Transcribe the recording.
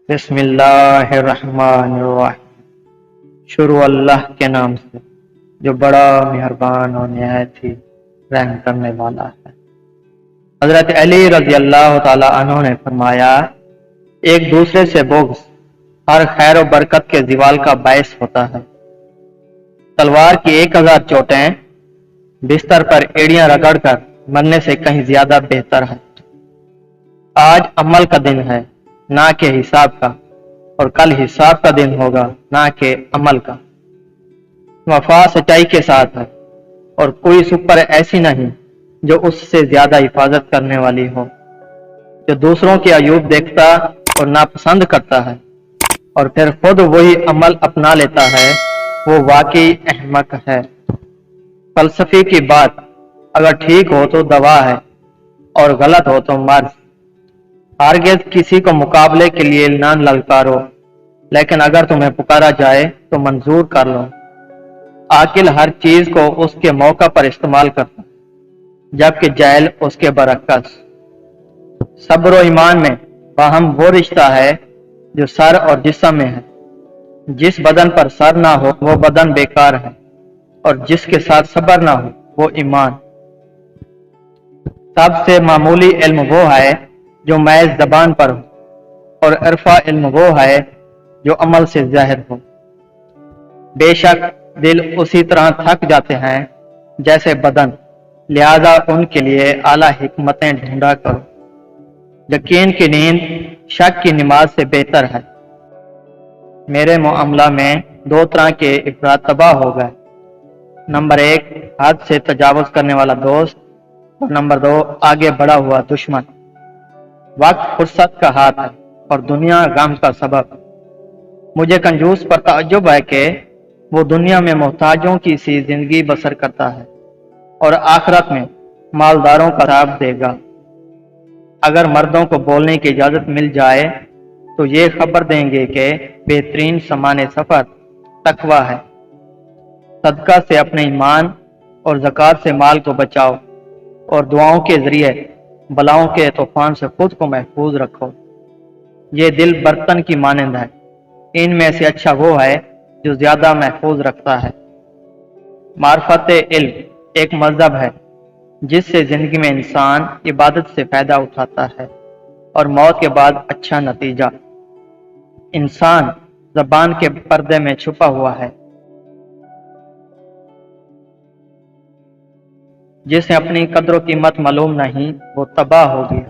بسم اللہ الرحمن الرحیم۔ شروع اللہ کے نام سے جو بڑا مہربان اور نہایت ہی رحم کرنے والا ہے۔ حضرت علی رضی اللہ تعالی عنہ نے فرمایا، ایک دوسرے سے بغض ہر خیر و برکت کے زوال کا باعث ہوتا ہے۔ تلوار کی 1000 چوٹیں بستر پر ایڑیاں رگڑ کر مرنے سے کہیں زیادہ بہتر ہے۔ آج عمل کا دن ہے نہ کہ حساب کا، اور کل حساب کا دن ہوگا نہ کہ عمل کا۔ وفا سچائی کے ساتھ ہے، اور کوئی سپر ایسی نہیں جو اس سے زیادہ حفاظت کرنے والی ہو۔ جو دوسروں کے عیوب دیکھتا اور ناپسند کرتا ہے اور پھر خود وہی عمل اپنا لیتا ہے، وہ واقعی احمق ہے۔ فلسفے کی بات اگر ٹھیک ہو تو دوا ہے، اور غلط ہو تو مرض۔ ہرگز کسی کو مقابلے کے لیے نہ للکارو، لیکن اگر تمہیں پکارا جائے تو منظور کر لو۔ عاقل ہر چیز کو اس کے موقع پر استعمال کرتا، جبکہ جاہل اس کے برعکس۔ صبر و ایمان میں باہم وہ رشتہ ہے جو سر اور جسم میں ہے۔ جس بدن پر سر نہ ہو وہ بدن بیکار ہے، اور جس کے ساتھ صبر نہ ہو وہ ایمان۔ سب سے معمولی علم وہ ہے جو محض زبان پر ہو، اور عرفہ علم وہ ہے جو عمل سے ظاہر ہو۔ بے شک دل اسی طرح تھک جاتے ہیں جیسے بدن، لہذا ان کے لیے اعلیٰ حکمتیں ڈھونڈا کرو۔ یقین کی نیند شک کی نماز سے بہتر ہے۔ میرے معاملہ میں 2 طرح کے افراد تباہ ہو گئے۔ نمبر 1 حد سے تجاوز کرنے والا دوست، اور نمبر 2 آگے بڑھا ہوا دشمن۔ وقت فرصت کا ہاتھ ہے اور دنیا غم کا سبب۔ مجھے کنجوس پر تعجب ہے کہ وہ دنیا میں محتاجوں کی سی زندگی بسر کرتا ہے، اور آخرت میں مالداروں کا حساب دے گا۔ اگر مردوں کو بولنے کی اجازت مل جائے تو یہ خبر دیں گے کہ بہترین سامان سفر تقویٰ ہے۔ صدقہ سے اپنے ایمان اور زکوٰۃ سے مال کو بچاؤ، اور دعاؤں کے ذریعے بلاؤں کے طوفان سے خود کو محفوظ رکھو۔ یہ دل برتن کی مانند ہے، ان میں سے اچھا وہ ہے جو زیادہ محفوظ رکھتا ہے۔ معرفت علم ایک مذہب ہے جس سے زندگی میں انسان عبادت سے فائدہ اٹھاتا ہے، اور موت کے بعد اچھا نتیجہ۔ انسان زبان کے پردے میں چھپا ہوا ہے۔ جسے اپنی قدر و قیمت معلوم نہیں وہ تباہ ہو گیا۔